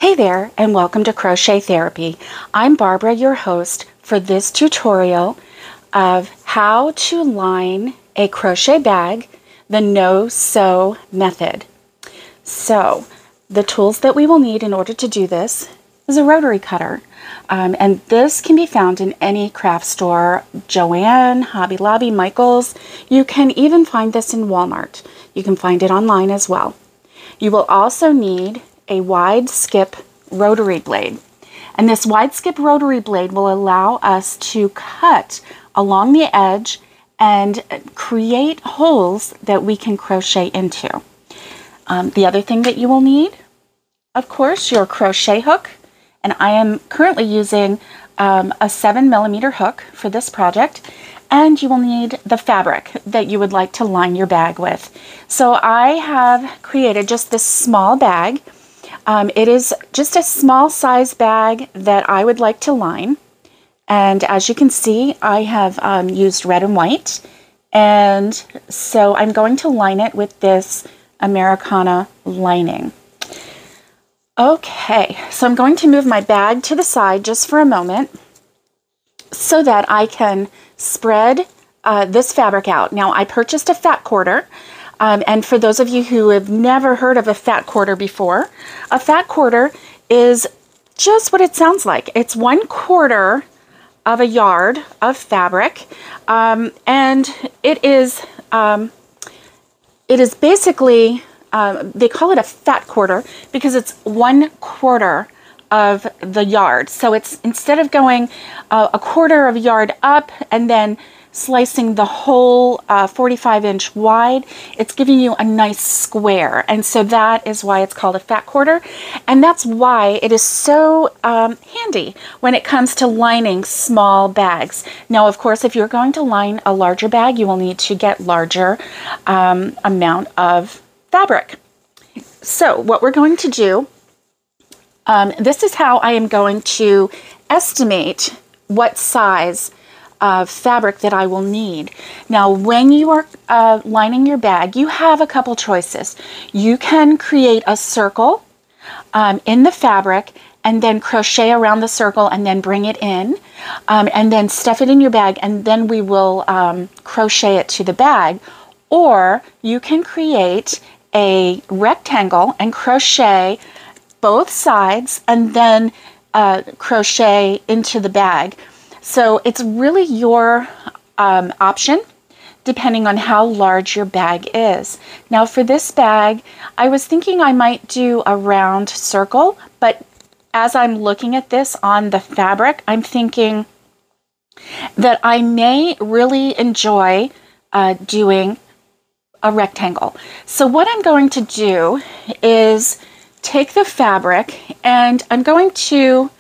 Hey there, and welcome to Crochet Therapy. I'm Barbara, your host for this tutorial of how to line a crochet bag the no-sew method. So, the tools that we will need in order to do this is a rotary cutter. And this can be found in any craft store, Joann, Hobby Lobby, Michael's. You can even find this in Walmart. You can find it online as well. You will also need a wide skip rotary blade. And this wide skip rotary blade will allow us to cut along the edge and create holes that we can crochet into. The other thing that you will need, of course, your crochet hook. And I am currently using a 7mm hook for this project. And you will need the fabric that you would like to line your bag with. So I have created just this small bag. It is just a small size bag that I would like to line. And as you can see, I have used red and white. And so I'm going to line it with this Americana lining. Okay, so I'm going to move my bag to the side just for a moment so that I can spread this fabric out. Now, I purchased a fat quarter. And for those of you who have never heard of a fat quarter before, a fat quarter is just what it sounds like. It's 1/4 of a yard of fabric, and it is basically, they call it a fat quarter because it's 1/4 of the yard. So it's, instead of going a quarter of a yard up and then slicing the whole 45-inch wide, it's giving you a nice square. And so that is why it's called a fat quarter. And that's why it is so handy when it comes to lining small bags. Now, of course, if you're going to line a larger bag, you will need to get larger amount of fabric. So what we're going to do, this is how I am going to estimate what size of fabric that I will need. Now, when you are lining your bag, you have a couple choices. You can create a circle in the fabric and then crochet around the circle and then bring it in and then stuff it in your bag, and then we will crochet it to the bag. Or you can create a rectangle and crochet both sides and then crochet into the bag. So it's really your option depending on how large your bag is. Now, for this bag, I was thinking I might do a round circle, but as I'm looking at this on the fabric, I'm thinking that I may really enjoy doing a rectangle. So what I'm going to do is take the fabric and I'm going to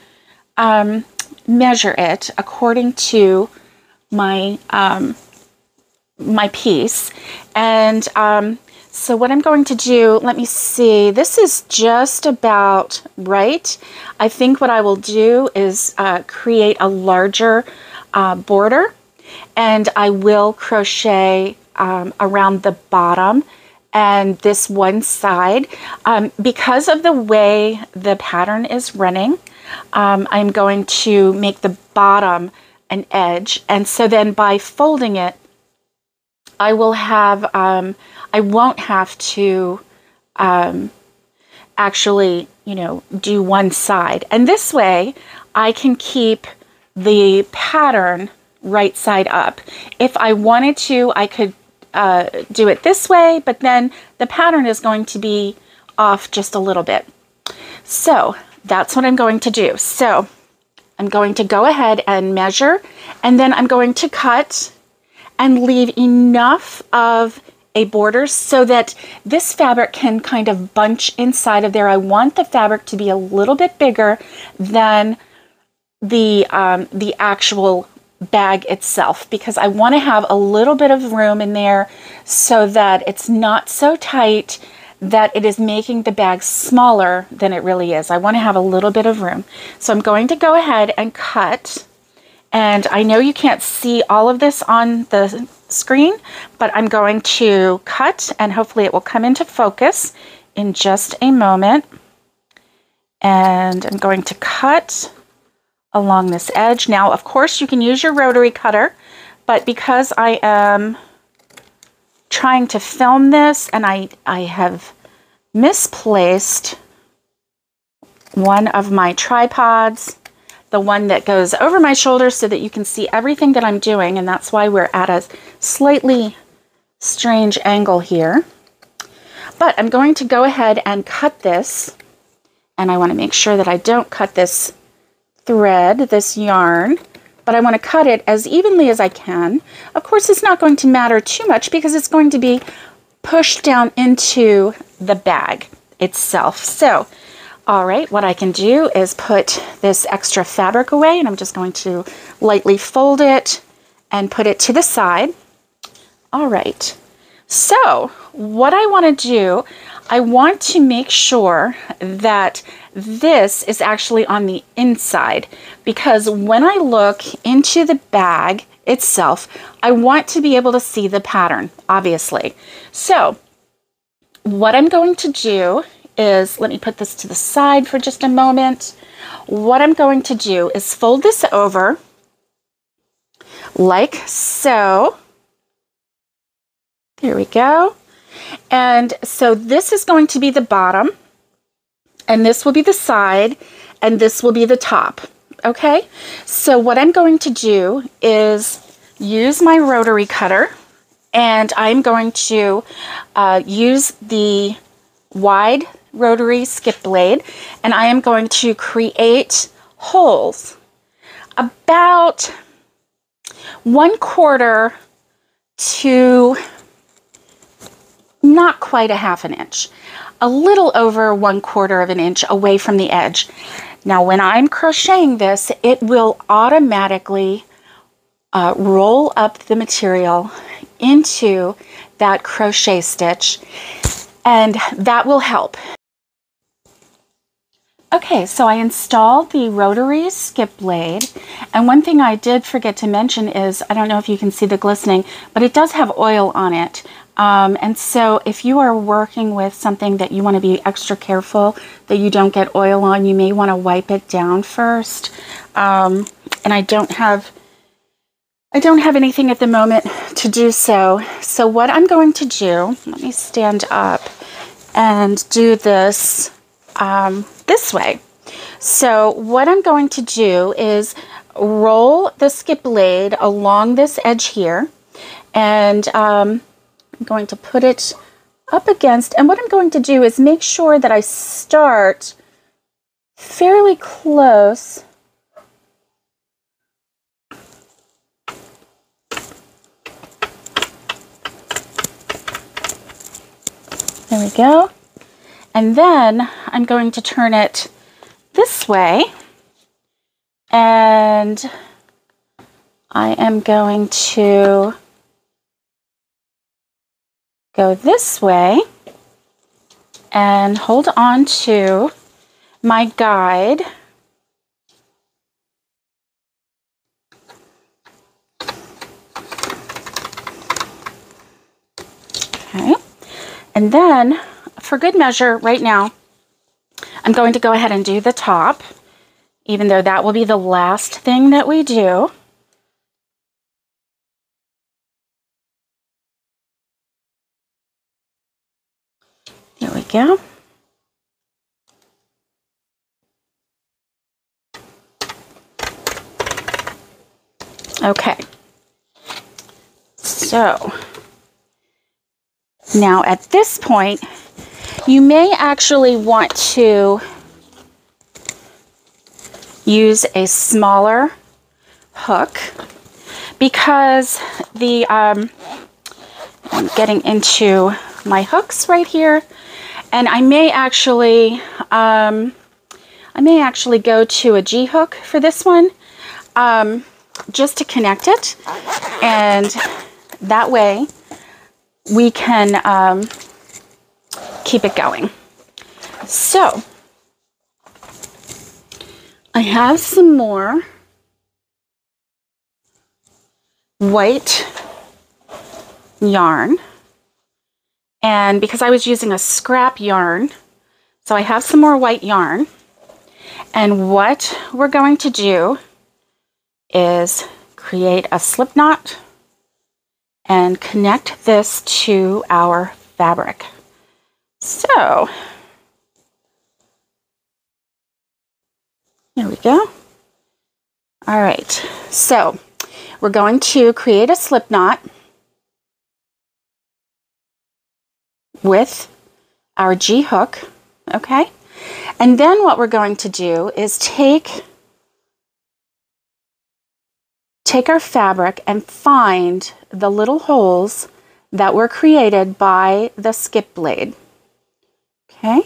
measure it according to my my piece. And so what I'm going to do, let me see, this is just about right. I think what I will do is create a larger border, and I will crochet around the bottom and this one side. Because of the way the pattern is running, I'm going to make the bottom an edge, and so then by folding it, I will have, I won't have to actually, do one side. And this way, I can keep the pattern right side up. If I wanted to, I could do it this way, but then the pattern is going to be off just a little bit. So that's what I'm going to do. So I'm going to go ahead and measure, and then I'm going to cut and leave enough of a border so that this fabric can kind of bunch inside of there. I want the fabric to be a little bit bigger than the actual bag itself, because I want to have a little bit of room in there so that it's not so tight that it is making the bag smaller than it really is. I want to have a little bit of room. So I'm going to go ahead and cut. And I know you can't see all of this on the screen, but I'm going to cut and hopefully it will come into focus in just a moment. And I'm going to cut along this edge. Now, of course, you can use your rotary cutter, but because I am trying to film this and I have misplaced one of my tripods, the one that goes over my shoulder so that you can see everything that I'm doing, and that's why we're at a slightly strange angle here. But I'm going to go ahead and cut this, and I want to make sure that I don't cut this thread, this yarn, but I want to cut it as evenly as I can. Of course, it's not going to matter too much because it's going to be pushed down into the bag itself. So, all right, what I can do is put this extra fabric away, and I'm just going to lightly fold it and put it to the side. All right, so what I want to do, I want to make sure that this is actually on the inside, because when I look into the bag itself, I want to be able to see the pattern, obviously. So what I'm going to do is, let me put this to the side for just a moment. What I'm going to do is fold this over like so. There we go. And so this is going to be the bottom, and this will be the side, and this will be the top. Okay, so what I'm going to do is use my rotary cutter, and I'm going to use the wide rotary skip blade, and I am going to create holes about 1/4 to not quite a ½ an inch, a little over 1/4 of an inch away from the edge. Now, when I'm crocheting this, it will automatically roll up the material into that crochet stitch, and that will help. Okay, so I installed the rotary skip blade, and one thing I did forget to mention is, I don't know if you can see the glistening, but it does have oil on it. And so if you are working with something that you want to be extra careful that you don't get oil on, you may want to wipe it down first. And I don't have anything at the moment to do so. So what I'm going to do, let me stand up and do this this way. So what I'm going to do is roll the skip blade along this edge here, and I'm going to put it up against, and what I'm going to do is make sure that I start fairly close there we go, and then I'm going to turn it this way, and I am going to go this way and hold on to my guide. Okay, and then for good measure right now, I'm going to go ahead and do the top, even though that will be the last thing that we do. There we go. Okay, so now at this point, you may actually want to use a smaller hook, because the I'm getting into my hooks right here, and I may actually go to a G hook for this one, just to connect it, and that way we can keep it going. So I have some more white yarn, and because I was using a scrap yarn, so I have some more white yarn, And what we're going to do is create a slip knot and connect this to our fabric. So there we go. All right, so we're going to create a slip knot with our G hook, okay? And then what we're going to do is take our fabric and find the little holes that were created by the skip blade, okay?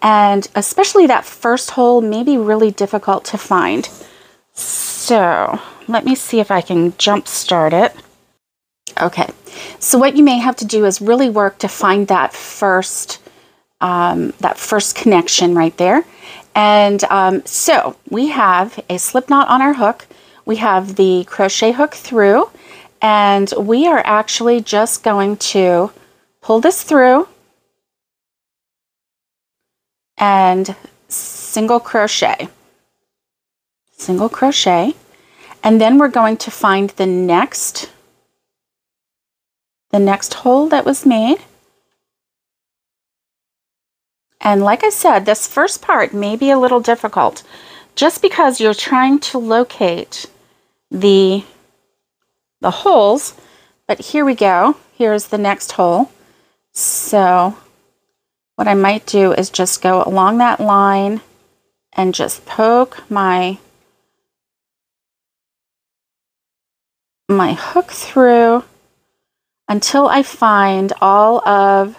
And especially that first hole may be really difficult to find. So let me see if I can jump start it. Okay, so what you may have to do is really work to find that first connection right there. And so we have a slip knot on our hook. We have the crochet hook through, and we are actually just going to pull this through and single crochet, and then we're going to find the next hole that was made. And like I said, this first part may be a little difficult just because you're trying to locate the holes, but here we go. Here's the next hole. So what I might do is just go along that line and just poke my hook through until I find all of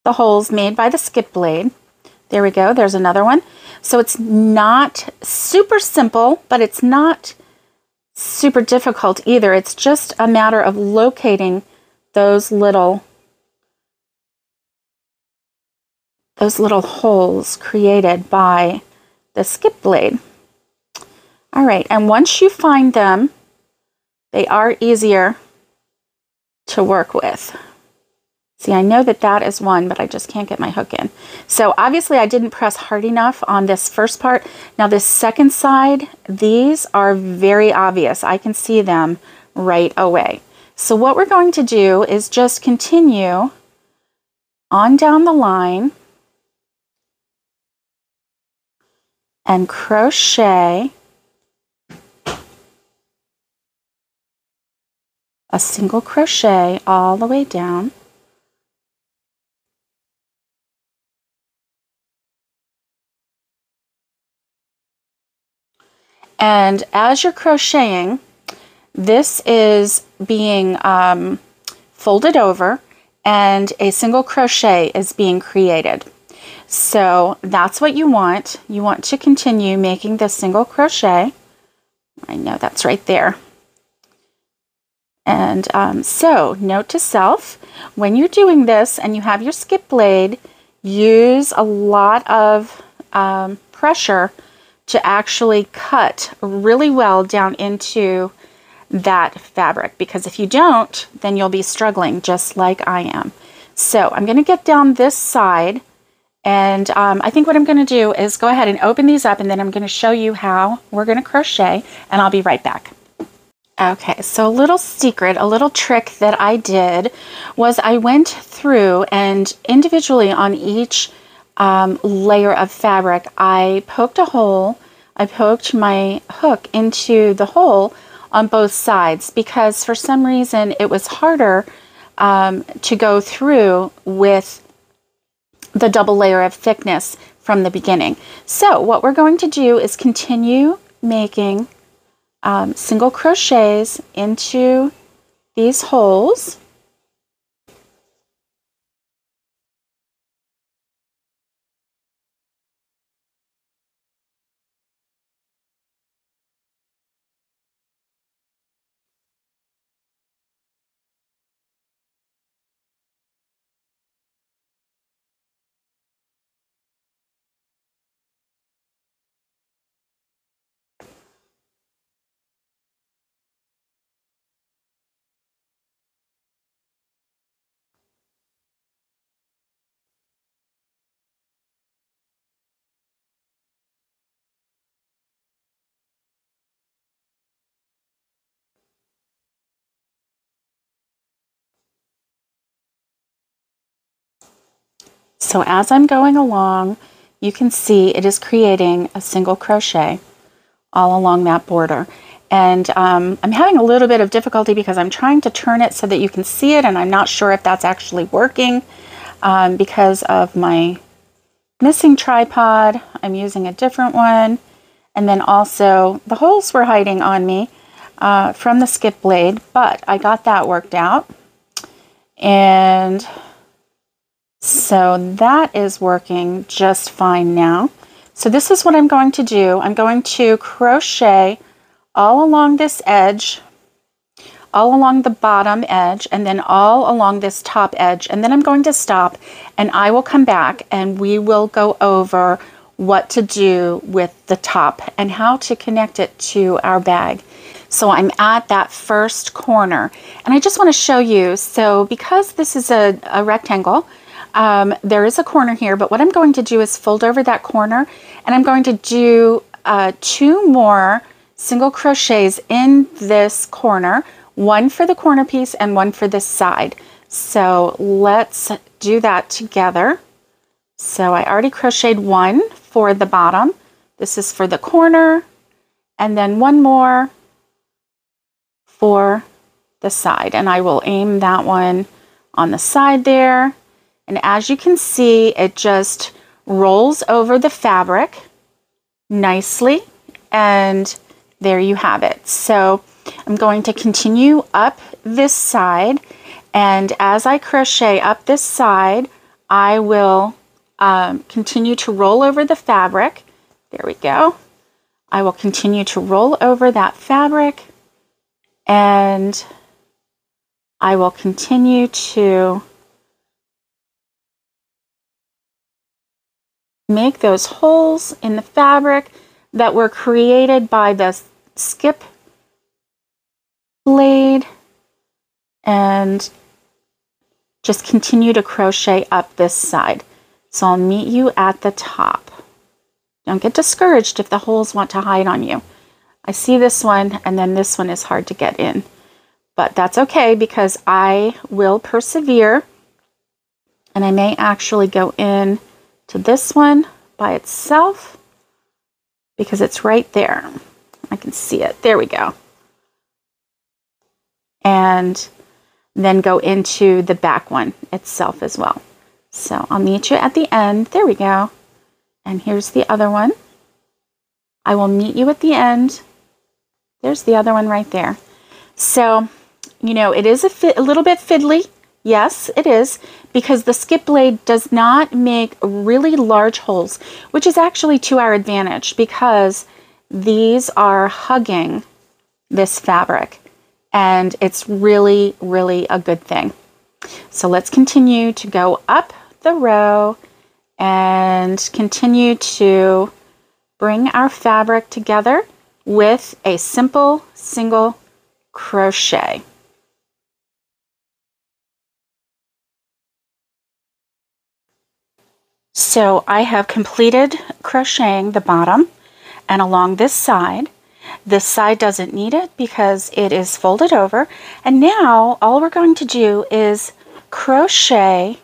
the holes made by the skip blade. There we go, there's another one. So it's not super simple, but it's not super difficult either. It's just a matter of locating those little holes created by the skip blade. All right, and once you find them, they are easier to work with. See, I know that is one, but I just can't get my hook in. So obviously I didn't press hard enough on this first part. Now this second side, these are very obvious. I can see them right away. So what we're going to do is just continue on down the line and crochet a single crochet all the way down. And as you're crocheting, this is being folded over and a single crochet is being created. So that's what you want. You want to continue making this single crochet. I know that's right there. And so note to self, when you're doing this and you have your skip blade, use a lot of pressure to actually cut really well down into that fabric, because if you don't, then you'll be struggling just like I am. So I'm going to get down this side, and I think what I'm going to do is go ahead and open these up, and then I'm going to show you how we're going to crochet, and I'll be right back. Okay, so a little secret, a little trick that I did was I went through and individually on each layer of fabric, I poked a hole. I poked my hook into the hole on both sides because for some reason it was harder to go through with the double layer of thickness from the beginning. So what we're going to do is continue making single crochets into these holes. So as I'm going along, you can see it is creating a single crochet all along that border. And I'm having a little bit of difficulty because I'm trying to turn it so that you can see it, and I'm not sure if that's actually working because of my missing tripod. I'm using a different one. And then also the holes were hiding on me from the skip blade, but I got that worked out. And so that is working just fine now. So this is what I'm going to do. I'm going to crochet all along this edge, all along the bottom edge, and then all along this top edge. And then I'm going to stop, and I will come back and we will go over what to do with the top and how to connect it to our bag. So I'm at that first corner, and I just want to show you. So because this is a rectangle, there is a corner here, but what I'm going to do is fold over that corner, and I'm going to do 2 more single crochets in this corner, one for the corner piece and one for this side. So let's do that together. So I already crocheted 1 for the bottom. This is for the corner, and then 1 more for the side, and I will aim that one on the side there. And as you can see, it just rolls over the fabric nicely, and there you have it. So I'm going to continue up this side, and as I crochet up this side, I will continue to roll over the fabric. There we go. I will continue to roll over that fabric, and I will continue to make those holes in the fabric that were created by the skip blade, and just continue to crochet up this side. So I'll meet you at the top. Don't get discouraged if the holes want to hide on you. I see this one, and then this one is hard to get in, but that's okay because I will persevere, and I may actually go in to this one by itself because it's right there. I can see it. There we go. And then go into the back one itself as well. So I'll meet you at the end. There we go. And here's the other one. I will meet you at the end. There's the other one right there. So, you know, it is a little bit fiddly. Yes, it is, because the skip blade does not make really large holes, which is actually to our advantage because these are hugging this fabric, and it's really, really a good thing. So let's continue to go up the row and continue to bring our fabric together with a simple single crochet. So I have completed crocheting the bottom and along this side. This side doesn't need it because it is folded over. And now all we're going to do is crochet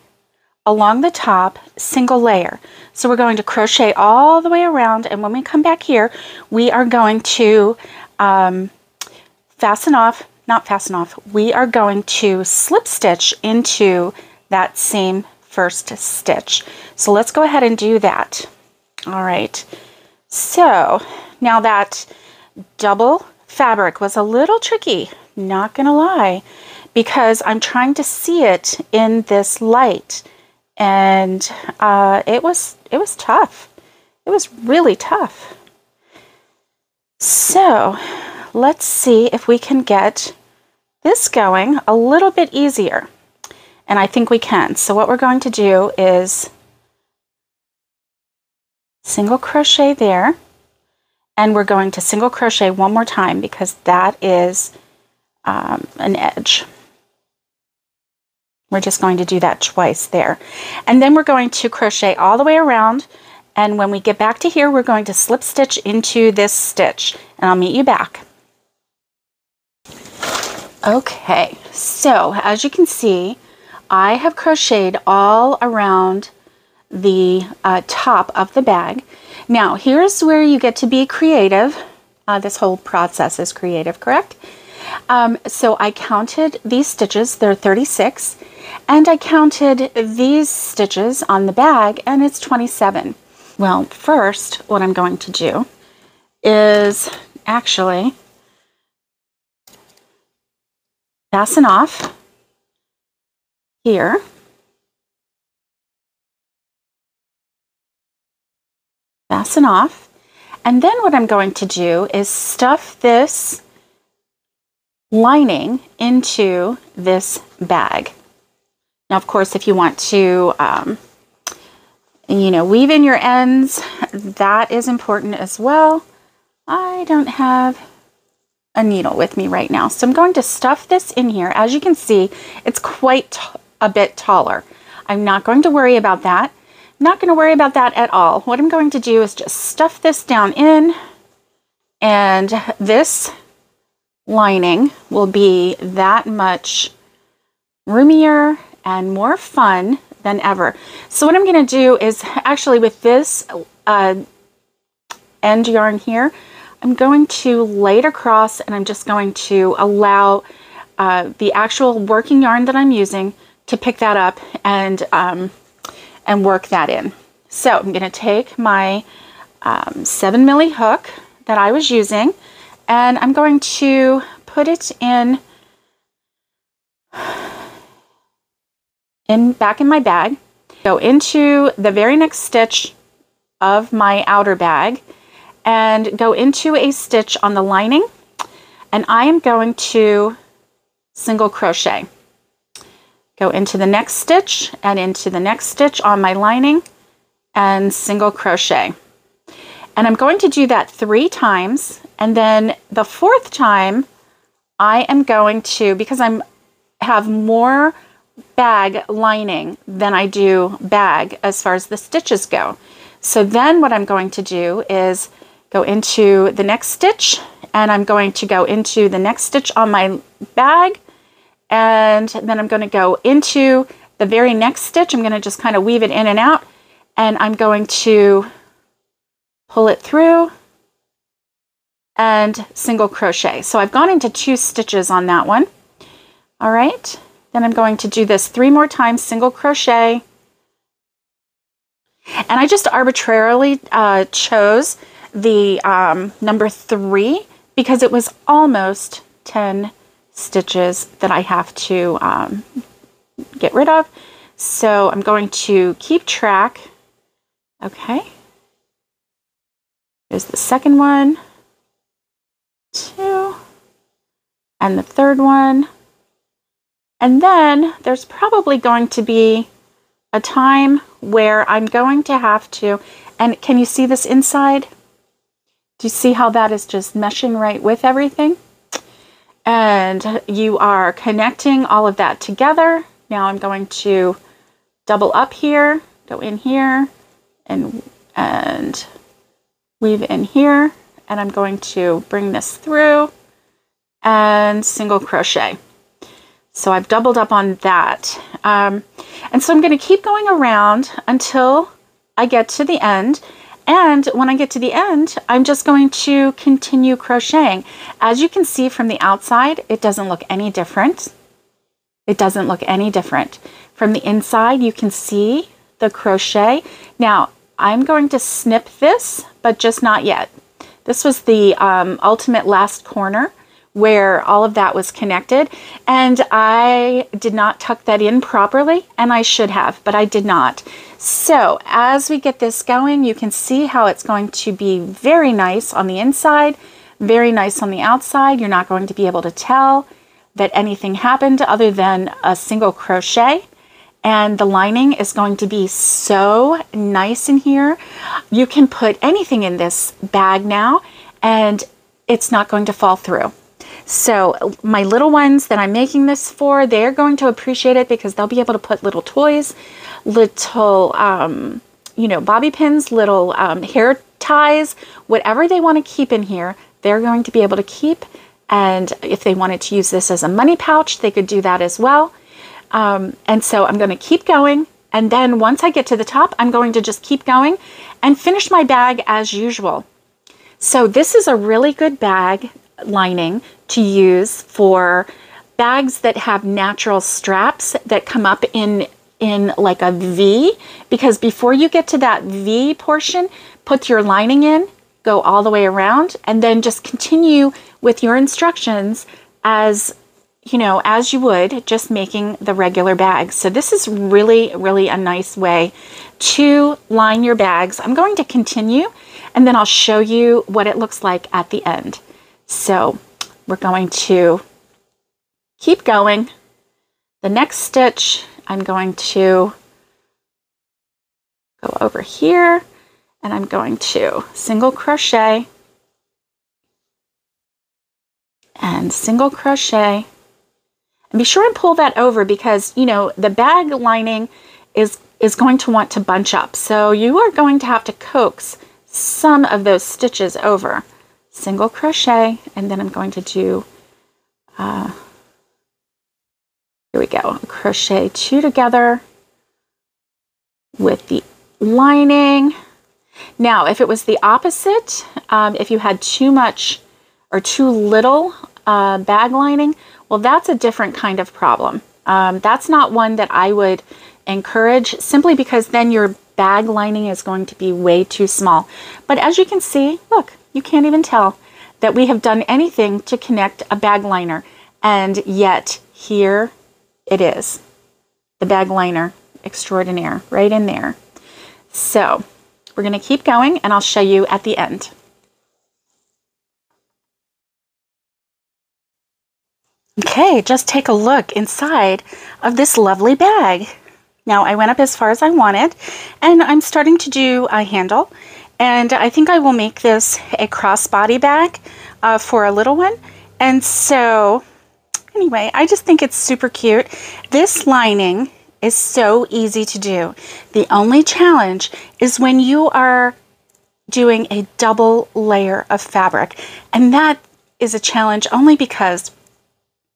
along the top, single layer. So we're going to crochet all the way around, and when we come back here, we are going to we are going to slip stitch into that same first stitch. So let's go ahead and do that. All right, so now that double fabric was a little tricky, not gonna lie, because I'm trying to see it in this light, and it was tough. It was really tough. So let's see if we can get this going a little bit easier, and I think we can. So what we're going to do is single crochet there, and we're going to single crochet one more time because that is an edge. We're just going to do that twice there. And then we're going to crochet all the way around, and when we get back to here, we're going to slip stitch into this stitch, and I'll meet you back. Okay, so as you can see, I have crocheted all around the top of the bag. Now, here's where you get to be creative. This whole process is creative, correct? So I counted these stitches, they're 36, and I counted these stitches on the bag, and it's 27. Well, first, what I'm going to do is actually fasten off here. Fasten off. And then what I'm going to do is stuff this lining into this bag. Now, of course, if you want to, weave in your ends, that is important as well. I don't have a needle with me right now, so I'm going to stuff this in here. As you can see, it's quite a bit taller. I'm not going to worry about that. I'm not going to worry about that at all. What I'm going to do is just stuff this down in, and this lining will be that much roomier and more fun than ever. So what I'm going to do is actually with this end yarn here, I'm going to lay it across, and I'm just going to allow the actual working yarn that I'm using to pick that up and work that in. So I'm going to take my 7 milli hook that I was using, and I'm going to put it back in my bag, go into the very next stitch of my outer bag, and go into a stitch on the lining, and I am going to single crochet. Go into the next stitch and into the next stitch on my lining and single crochet. And I'm going to do that 3 times, and then the 4th time I am going to, because I have more bag lining than I do bag as far as the stitches go. So then what I'm going to do is go into the next stitch, and I'm going to go into the next stitch on my bag, and then I'm going to go into the very next stitch. I'm going to just kind of weave it in and out, and I'm going to pull it through and single crochet. So I've gone into 2 stitches on that one. All right, then I'm going to do this 3 more times, single crochet, and I just arbitrarily chose the number 3 because it was almost 10 stitches that I have to get rid of. So I'm going to keep track. Okay. There's the second one, 2, and the third one. And then there's probably going to be a time where I'm going to have to, and can you see this inside? Do you see how that is just meshing right with everything? And you are connecting all of that together. Now I'm going to double up here, go in here, and weave in here. And I'm going to bring this through and single crochet. So I've doubled up on that. And so I'm going to keep going around until I get to the end. And when I get to the end, I'm just going to continue crocheting. As you can see from the outside, it doesn't look any different. It doesn't look any different. From the inside, you can see the crochet. Now, I'm going to snip this, but just not yet. This was the ultimate last corner where all of that was connected, and I did not tuck that in properly, and I should have, but I did not. So as we get this going, you can see how it's going to be very nice on the inside, very nice on the outside. You're not going to be able to tell that anything happened other than a single crochet, and the lining is going to be so nice in here. You can put anything in this bag now, and it's not going to fall through. So my little ones that I'm making this for, they're going to appreciate it because they'll be able to put little toys, little, bobby pins, little hair ties, whatever they want to keep in here, they're going to be able to keep. And if they wanted to use this as a money pouch, they could do that as well. And so I'm going to keep going And then once I get to the top, I'm going to just keep going and finish my bag as usual. So this is a really good bag lining to use for bags that have natural straps that come up in like a V, because before you get to that V portion, put your lining in, go all the way around, and then just continue with your instructions as you know, as you would just making the regular bags. So this is really, really a nice way to line your bags. I'm going to continue and then I'll show you what it looks like at the end. So we're going to keep going. The next stitch, I'm going to go over here and I'm going to single crochet and single crochet. And be sure and pull that over because, you know, the bag lining is going to want to bunch up. So you are going to have to coax some of those stitches over. Single crochet, and then I'm going to do, here we go, crochet 2 together with the lining. Now, if it was the opposite, if you had too much or too little bag lining, well, that's a different kind of problem. That's not one that I would encourage, simply because then your bag lining is going to be way too small. But as you can see, look, you can't even tell that we have done anything to connect a bag liner. And yet here it is, the bag liner extraordinaire right in there. So we're going to keep going and I'll show you at the end. Okay, just take a look inside of this lovely bag. Now I went up as far as I wanted and I'm starting to do a handle, and I think I will make this a crossbody bag for a little one. And so anyway, I just think it's super cute. This lining is so easy to do. The only challenge is when you are doing a double layer of fabric, and that is a challenge only because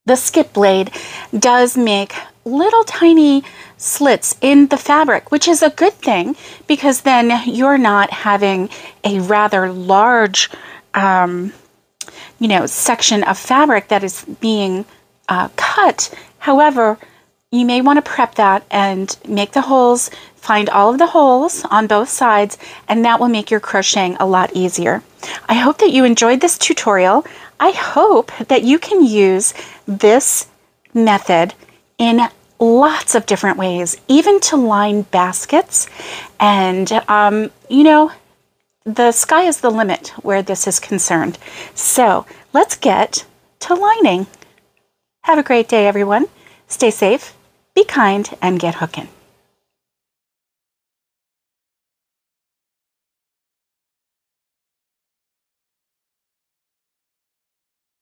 the skip blade does make little tiny slits in the fabric, which is a good thing because then you're not having a rather large, you know, section of fabric that is being cut. However, you may want to prep that and make the holes, find all of the holes on both sides, and that will make your crocheting a lot easier. I hope that you enjoyed this tutorial. I hope that you can use this method in lots of different ways, even to line baskets. And, you know, the sky is the limit where this is concerned. So let's get to lining. Have a great day, everyone. Stay safe, be kind, and get hooking.